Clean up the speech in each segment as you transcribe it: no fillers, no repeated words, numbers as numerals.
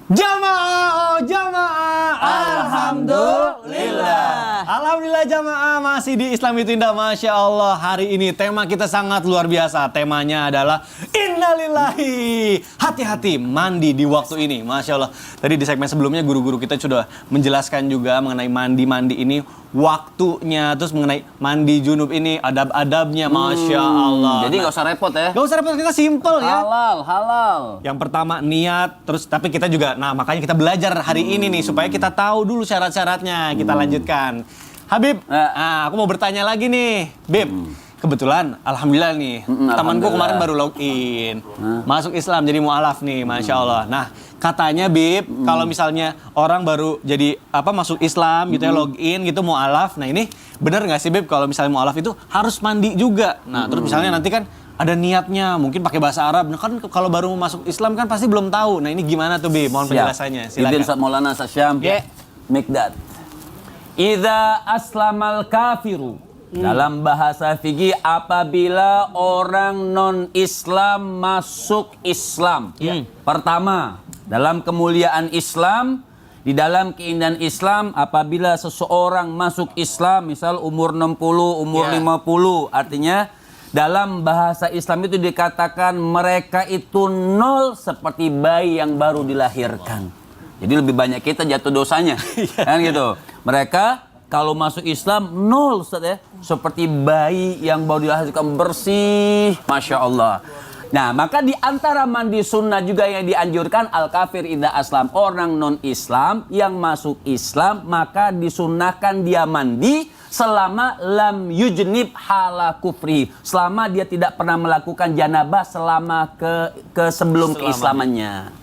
Jamaah, oh jamaah, Alhamdulillah. Alhamdulillah jamaah, masih di Islam itu Indah. Masya Allah, hari ini tema kita sangat luar biasa. Temanya adalah Innalillahi. Hati-hati mandi di waktu ini. Masya Allah, tadi di segmen sebelumnya guru-guru kita sudah menjelaskan juga mengenai mandi-mandi ini, waktunya, terus mengenai mandi junub ini, adab-adabnya. Masya Allah. Jadi nggak usah repot ya. Gak usah repot, kita simple ya. Halal. Yang pertama niat, terus tapi kita juga, nah makanya kita belajar hari ini nih supaya kita tahu dulu syarat-syaratnya. Kita lanjutkan. Habib, aku mau bertanya lagi nih, Bib. Kebetulan, alhamdulillah nih, temanku kemarin baru login, masuk Islam jadi mu'alaf nih, masya Allah. Nah, katanya Bib, kalau misalnya orang baru jadi masuk Islam gitu ya, login gitu mu'alaf. Nah ini bener nggak sih Bib kalau misalnya mu'alaf itu harus mandi juga? Nah terus misalnya nanti kan ada niatnya, mungkin pakai bahasa Arab. Nah kan kalau baru masuk Islam kan pasti belum tahu. Nah ini gimana tuh Bib? Mohon penjelasannya. Silakan. Izin Ustaz Maulana Sasyam. Mikdad. Idza aslamal kafiru. Dalam bahasa fikih, apabila orang non-Islam masuk Islam. Pertama, dalam kemuliaan Islam, di dalam keindahan Islam, apabila seseorang masuk Islam, misal umur 60, umur 50, artinya dalam bahasa Islam itu dikatakan mereka itu nol seperti bayi yang baru dilahirkan. Jadi lebih banyak kita jatuh dosanya, kan gitu. Mereka kalau masuk Islam nol, Ustaz ya, seperti bayi yang baru dilahirkan, bersih, masya Allah. Nah, maka di antara mandi sunnah juga yang dianjurkan al-kafir idza aslam, orang non-Islam yang masuk Islam maka disunnahkan dia mandi selama lam yujnib hala kufri, selama dia tidak pernah melakukan janabah selama ke sebelum keislamannya.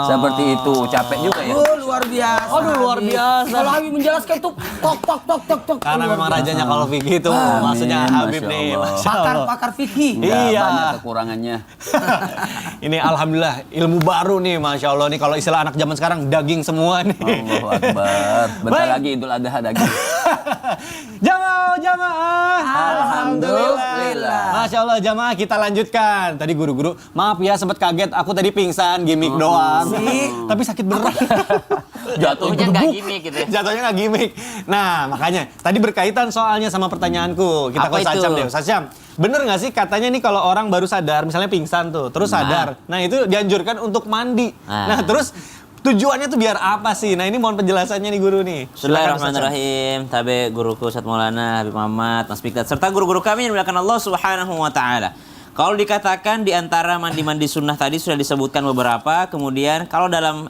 Seperti itu. Capek juga ya. Luar biasa. Aduh luar biasa. Kalau Habib menjelaskan tuh tok. Karena memang rajanya kalau fikih itu, maksudnya Habib Masya nih, Allah. Masya Allah. Pakar fikih. Iya. Banyak kekurangannya. Ini alhamdulillah ilmu baru nih, masya Allah nih, kalau istilah anak zaman sekarang daging semua nih. Allahu Akbar. Bentar Baik. lagi Idul Adha daging. Jamaah. Alhamdulillah. Masya Allah jamaah, kita lanjutkan. Tadi guru-guru, maaf ya sempat kaget, aku tadi pingsan, gimmick doang. Tapi sakit beneran. Jatuhnya nggak gimmick gitu ya. Jatuhnya nggak gimmick. Nah makanya tadi berkaitan soalnya sama pertanyaanku. Kita Apa ke Ustaz Syam itu? deh. Ustaz Syam, bener nggak sih katanya nih kalau orang baru sadar, misalnya pingsan tuh, terus sadar. Nah itu dianjurkan untuk mandi. Nah terus tujuannya tuh biar apa sih? Nah ini mohon penjelasannya nih guru nih. Bismillahirrahmanirrahim. Tabe guruku Ustaz Maulana, Habib Muhammad, Mas Mikdad, serta guru-guru kami yang dimuliakan Allah Subhanahu wa taala. Kalau dikatakan di antara mandi-mandi sunnah tadi sudah disebutkan beberapa, kemudian kalau dalam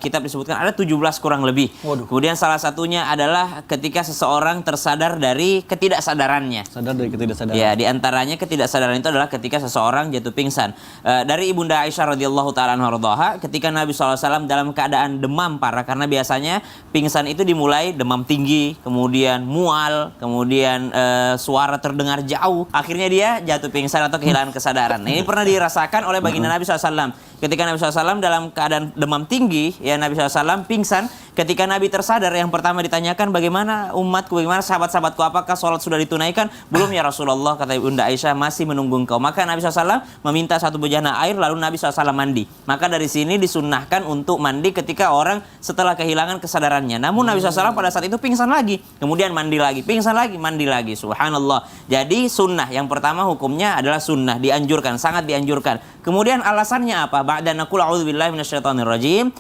kitab disebutkan ada 17 kurang lebih. Waduh. Kemudian salah satunya adalah ketika seseorang tersadar dari ketidaksadarannya. Sadar dari ketidaksadaran. Ya, di antaranya ketidaksadaran itu adalah ketika seseorang jatuh pingsan. Dari Ibunda Aisyah radhiyallahu taala anha, ketika Nabi SAW dalam keadaan demam parah, karena biasanya pingsan itu dimulai demam tinggi, kemudian mual, kemudian suara terdengar jauh, akhirnya dia jatuh pingsan atau kehilangan kesadaran. Nah, ini pernah dirasakan oleh baginda Nabi SAW. Ketika Nabi SAW dalam keadaan demam tinggi, ya Nabi SAW pingsan. Ketika Nabi tersadar, yang pertama ditanyakan, bagaimana umatku, bagaimana sahabat-sahabatku, apakah sholat sudah ditunaikan? Belum ya Rasulullah, kata Ibunda Aisyah, masih menunggu engkau. Maka Nabi SAW meminta satu bejana air, lalu Nabi SAW mandi. Maka dari sini disunnahkan untuk mandi ketika orang setelah kehilangan kesadarannya. Namun Nabi SAW pada saat itu pingsan lagi, kemudian mandi lagi, pingsan lagi, mandi lagi. Subhanallah. Jadi sunnah, yang pertama hukumnya adalah sunnah, dianjurkan, sangat dianjurkan. Kemudian alasannya apa? Ba'da naqul a'udzubillahi minasyaitonirrajim.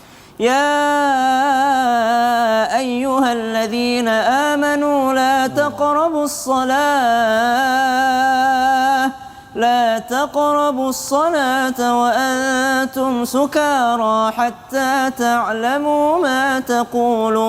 Ya ayyuhalladzina amanu la taqrabus salata wa antum sukara hatta ta'lamu ma taqulun.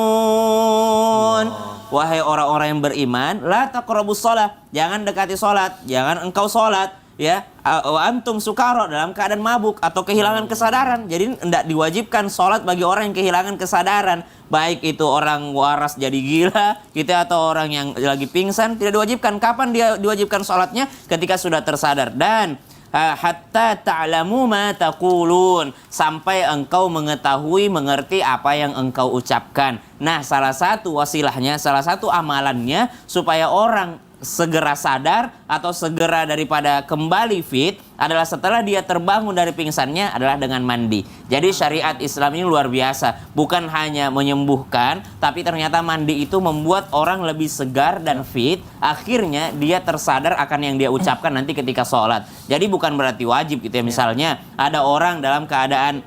Wahai orang-orang yang beriman, la taqrabus shalah, jangan dekati salat, jangan engkau salat ya, wa antum sukara, dalam keadaan mabuk atau kehilangan kesadaran. Jadi tidak diwajibkan sholat bagi orang yang kehilangan kesadaran, baik itu orang waras jadi gila gitu atau orang yang lagi pingsan, tidak diwajibkan. Kapan dia diwajibkan sholatnya? Ketika sudah tersadar. Dan hatta ta'lamu ma taqulun, sampai engkau mengetahui, mengerti apa yang engkau ucapkan. Nah, salah satu wasilahnya, salah satu amalannya supaya orang segera sadar atau segera daripada kembali fit adalah setelah dia terbangun dari pingsannya adalah dengan mandi. Jadi syariat Islam ini luar biasa. Bukan hanya menyembuhkan, tapi ternyata mandi itu membuat orang lebih segar dan fit. Akhirnya dia tersadar akan yang dia ucapkan nanti ketika sholat. Jadi bukan berarti wajib gitu ya. Misalnya ada orang dalam keadaan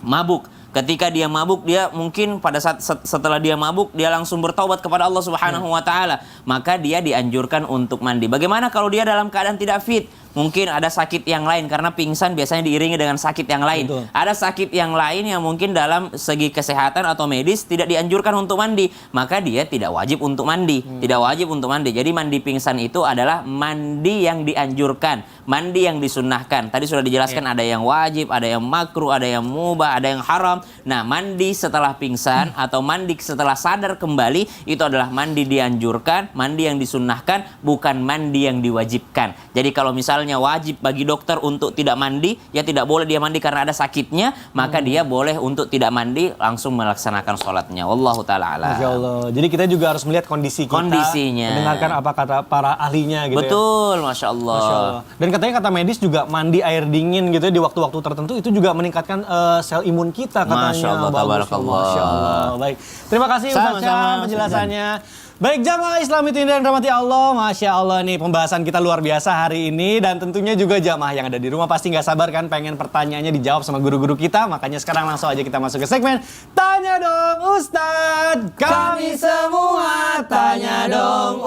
mabuk. Ketika dia mabuk, dia mungkin pada saat setelah dia mabuk, dia langsung bertaubat kepada Allah Subhanahu wa taala. Maka dia dianjurkan untuk mandi. Bagaimana kalau dia dalam keadaan tidak fit? Mungkin ada sakit yang lain, karena pingsan biasanya diiringi dengan sakit yang lain. Betul. Ada sakit yang lain yang mungkin dalam segi kesehatan atau medis tidak dianjurkan untuk mandi. Maka dia tidak wajib untuk mandi. Tidak wajib untuk mandi. Jadi mandi pingsan itu adalah mandi yang dianjurkan. Mandi yang disunnahkan. Tadi sudah dijelaskan ada yang wajib, ada yang makruh, ada yang mubah, ada yang haram. Nah, mandi setelah pingsan atau mandi setelah sadar kembali itu adalah mandi dianjurkan, mandi yang disunnahkan, bukan mandi yang diwajibkan. Jadi kalau misalnya wajib bagi dokter untuk tidak mandi, ya tidak boleh dia mandi karena ada sakitnya, maka dia boleh untuk tidak mandi langsung melaksanakan sholatnya. Wallahu ta'ala a'lam. Masya Allah. Jadi kita juga harus melihat kondisinya. Mendengarkan apa kata para ahlinya gitu. Betul, Masya Allah. Masya Allah. Dan katanya kata medis juga mandi air dingin gitu ya di waktu-waktu tertentu itu juga meningkatkan sel imun kita katanya. Masya Allah, Bagus. tabarakallah. Masya Allah. Baik. Terima kasih Ustaz Syam penjelasannya. Baik, jamaah Islam itu yang dirahmati Allah. Masya Allah nih pembahasan kita luar biasa hari ini. Dan tentunya juga jamaah yang ada di rumah pasti nggak sabar kan pengen pertanyaannya dijawab sama guru-guru kita. Makanya sekarang langsung aja kita masuk ke segmen Tanya Dong Ustadz. Kami semua tanya dong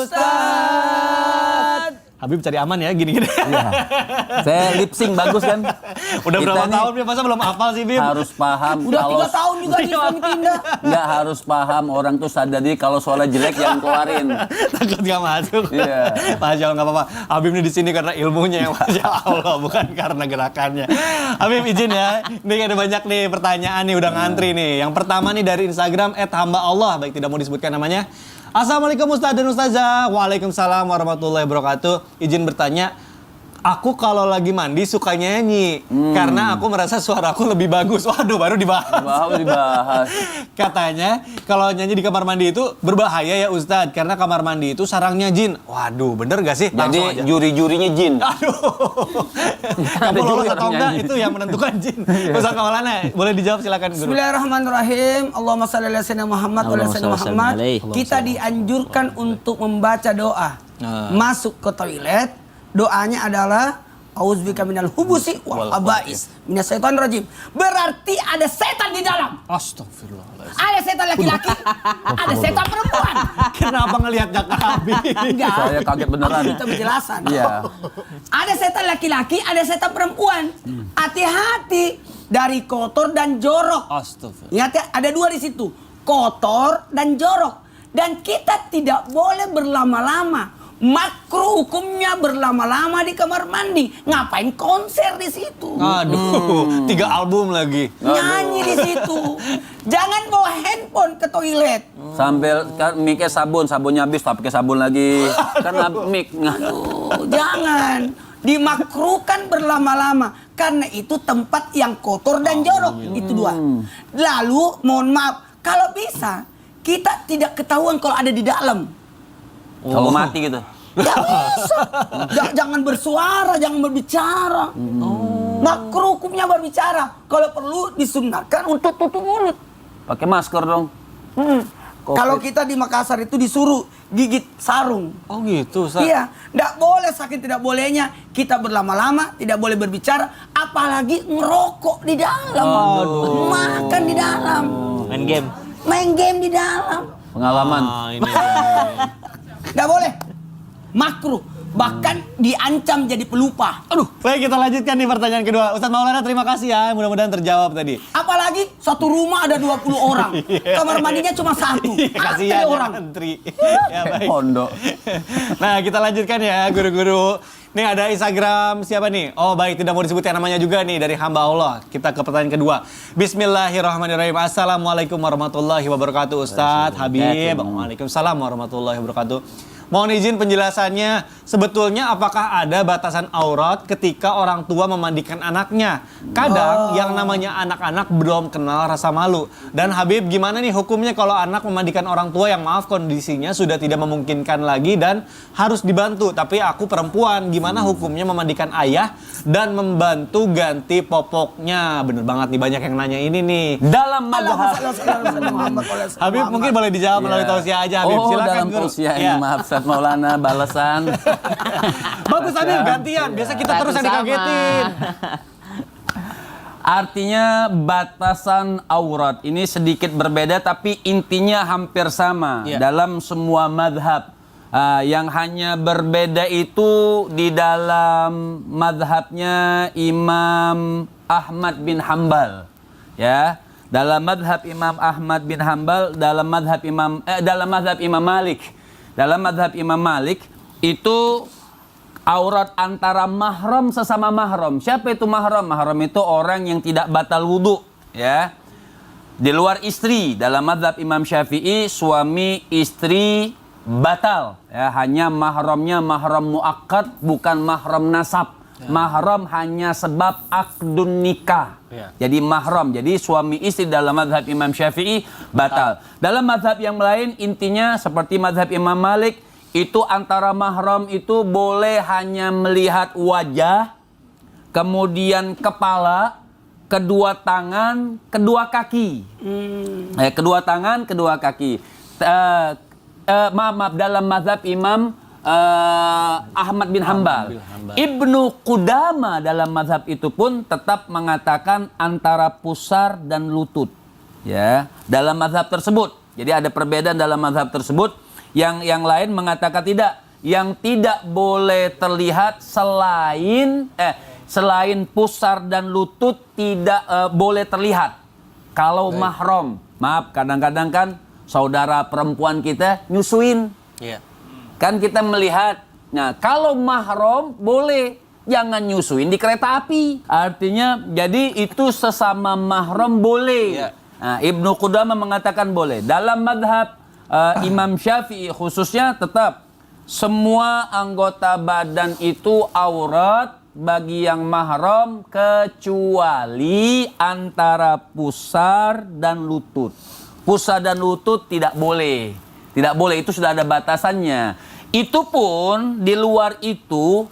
Ustadz. Habib cari aman ya gini-gini. Iya. Saya lip sync bagus kan? Udah Kita berapa nih tahun masa belum hafal sih Bib? harus paham. Udah kalau 3 tahun juga di Islam pindah. nggak harus paham orang tuh sadar diri kalau soalnya jelek jangan keluarin. Takut gak masuk. Iya. Masya Allah nggak apa-apa. Habib ini di sini karena ilmunya yang Masya Allah bukan karena gerakannya. Habib izin ya. Ini ada banyak nih pertanyaan nih udah ngantri nih. Yang pertama nih dari Instagram @hamba_Allah, baik tidak mau disebutkan namanya. Assalamualaikum Ustaz dan Ustazah. Waalaikumsalam warahmatullahi wabarakatuh. Izin bertanya, aku kalau lagi mandi suka nyanyi karena aku merasa suaraku lebih bagus. Waduh, baru dibahas. Baru dibahas. Katanya kalau nyanyi di kamar mandi itu berbahaya ya Ustadz karena kamar mandi itu sarangnya jin. Waduh, bener gak sih? Langsung Jadi aja. juri-jurinya jin. Aduh, kamu lolos atau enggak itu yang menentukan jin. Ustadz Maulana, boleh dijawab silakan Guru. Bismillahirrahmanirrahim. Allahumma shalli ala sayyidina Muhammad wa ala sayyidina Muhammad. Kita dianjurkan untuk membaca doa. Masuk ke toilet, doanya adalah Auzubillahi minal hubusi wal khaba'is minasyaitonir rajim. Berarti ada setan di dalam. Astagfirullahaladzim. Ada setan laki-laki, ada setan perempuan. Kenapa ngelihat Jaka Habib? Enggak. Saya kaget beneran. Itu penjelasan. Iya. Ada setan laki-laki, ada setan perempuan. Hati-hati dari kotor dan jorok. Astagfirullah. Ingat ya, ada 2 di situ. Kotor dan jorok. Dan kita tidak boleh berlama-lama. Makruh hukumnya berlama-lama di kamar mandi. Ngapain konser di situ? Aduh, 3 album lagi. Nyanyi di situ. Jangan bawa handphone ke toilet. Sambil kan mic-nya sabunnya habis tak pakai sabun lagi. Karena mic. Jangan. Dimakruhkan berlama-lama. Karena itu tempat yang kotor dan jorok. Itu 2. Lalu, mohon maaf. Kalau bisa, kita tidak ketahuan kalau ada di dalam. Kalau mati gitu. Gak bisa. Jangan bersuara, jangan berbicara. Makruh hukumnya berbicara. Kalau perlu disunahkan untuk tutup mulut. Pakai masker dong. Kalau kita di Makassar itu disuruh gigit sarung. Oh gitu, Ustaz. Iya, tidak boleh saking tidak bolehnya kita berlama-lama, tidak boleh berbicara, apalagi ngerokok di dalam, makan di dalam, main game di dalam. Pengalaman. Ini. Tidak boleh, makruh, bahkan diancam jadi pelupa. Aduh, baik kita lanjutkan nih pertanyaan kedua. Ustadz Maulana terima kasih ya, mudah-mudahan terjawab tadi. Apalagi satu rumah ada 20 orang, kamar mandinya cuma 1. Kasihan Ada orang. antri. Ya baik. Pondok. Nah kita lanjutkan ya guru-guru. Nih ada Instagram siapa nih? Oh baik, tidak mau disebutkan namanya juga nih dari hamba Allah. Kita ke pertanyaan kedua. Bismillahirrahmanirrahim. Assalamualaikum warahmatullahi wabarakatuh Ustadz Habib. Waalaikumsalam warahmatullahi wabarakatuh. Mohon izin penjelasannya, sebetulnya apakah ada batasan aurat ketika orang tua memandikan anaknya? Kadang yang namanya anak-anak belum kenal rasa malu. Dan Habib, gimana nih hukumnya kalau anak memandikan orang tua yang maaf kondisinya sudah tidak memungkinkan lagi dan harus dibantu? Tapi aku perempuan, gimana hukumnya memandikan ayah dan membantu ganti popoknya? Bener banget nih, banyak yang nanya ini nih. Dalam madhab. Habib mungkin boleh dijawab melalui tausiah aja, Habib. Silakan, dalam Guru. tausiah ini, maaf Ustaz Maulana, balasan. Bagus, Habib, gantian. Biasa kita terus yang dikagetin. Artinya batasan aurat ini sedikit berbeda tapi intinya hampir sama dalam semua madhab. Yang hanya berbeda itu di dalam madhabnya Imam Ahmad bin Hambal. Ya, dalam madhab Imam Ahmad bin Hambal, dalam madhab Imam Malik. Dalam madhab Imam Malik itu aurat antara mahram sesama mahram. Siapa itu mahram? Mahram itu orang yang tidak batal wudu, ya. Di luar istri. Dalam mazhab Imam Syafi'i, suami istri batal, ya. Hanya mahramnya mahram muakkad, bukan mahram nasab. Ya. Mahram hanya sebab akdun nikah. Ya. Jadi mahram. Jadi suami istri dalam mazhab Imam Syafi'i batal. Dalam mazhab yang lain intinya seperti mazhab Imam Malik, itu antara mahram itu boleh hanya melihat wajah, kemudian kepala, kedua tangan, kedua kaki. Kedua tangan, kedua kaki. Maaf, dalam mazhab Imam Ahmad bin Hambal. Ibnu Qudama dalam mazhab itu pun tetap mengatakan antara pusar dan lutut. Ya, dalam mazhab tersebut. Jadi ada perbedaan dalam mazhab tersebut. Yang lain mengatakan tidak. Yang tidak boleh terlihat selain pusar dan lutut tidak boleh terlihat. Kalau mahram, maaf, kadang-kadang kan saudara perempuan kita nyusuin. Iya. Kan kita melihat. Nah, kalau mahram boleh, jangan nyusuin di kereta api. Artinya, jadi itu sesama mahram boleh. Iya. Nah, Ibnu Qudamah mengatakan boleh. Dalam madhab Imam Syafi'i khususnya tetap semua anggota badan itu aurat bagi yang mahram kecuali antara pusar dan lutut. Pusar dan lutut tidak boleh. Tidak boleh, itu sudah ada batasannya. Itu pun di luar itu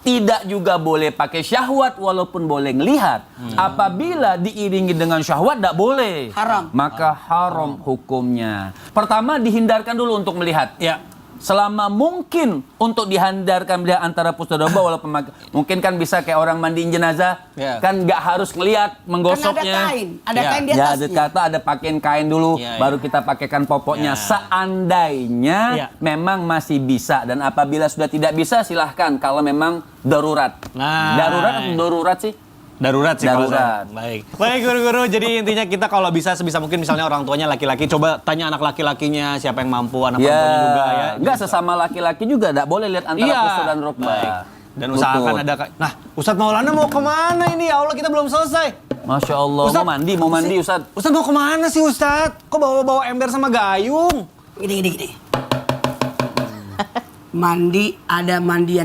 tidak juga boleh pakai syahwat walaupun boleh ngelihat. Apabila diiringi dengan syahwat tidak boleh. Haram. Maka haram hukumnya. Pertama dihindarkan dulu untuk melihat. Ya. Selama mungkin untuk dihindarkan melihat antara pusar dan bawah, walaupun mungkin kan bisa kayak orang mandiin jenazah, kan nggak harus ngelihat menggosoknya. Kan ada kain di atasnya. Ada pakaian kain dulu, baru kita pakaikan popoknya. Seandainya memang masih bisa, dan apabila sudah tidak bisa silahkan kalau memang darurat. Darurat atau darurat sih? Darurat sih. Darurat. Baik guru-guru, jadi intinya kita kalau bisa sebisa mungkin misalnya orang tuanya laki-laki, coba tanya anak laki-lakinya siapa yang mampu, anak perempuannya juga ya. Enggak, sesama laki-laki juga enggak boleh lihat antara pusar dan rukbah. Dan usahakan ada. Nah, Ustadz Maulana mau kemana ini? Ya Allah, kita belum selesai. Masya Allah, Ustadz, mau mandi Ustadz. Ustadz mau kemana sih Ustadz? Kok bawa ember sama gayung? Gini. Mandi, ada mandi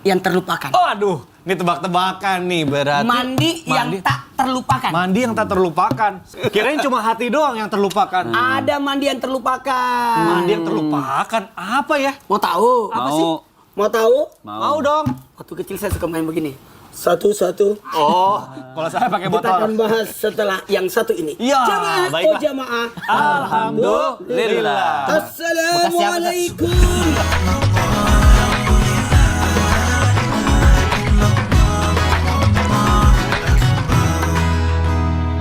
yang terlupakan. Oh aduh, ini tebak-tebakan nih berarti. Mandi yang tak terlupakan. Mandi yang tak terlupakan. Kirain cuma hati doang yang terlupakan. Ada mandi yang terlupakan. Mandi yang terlupakan apa ya? Mau tahu? Apa sih? Mau tahu? Mau dong. Waktu kecil saya suka main begini. Satu-satu. Oh, kalau saya pakai motor. Kita akan bahas setelah yang satu ini. Iya, baiklah. Jamaah. Alhamdulillah. Assalamualaikum.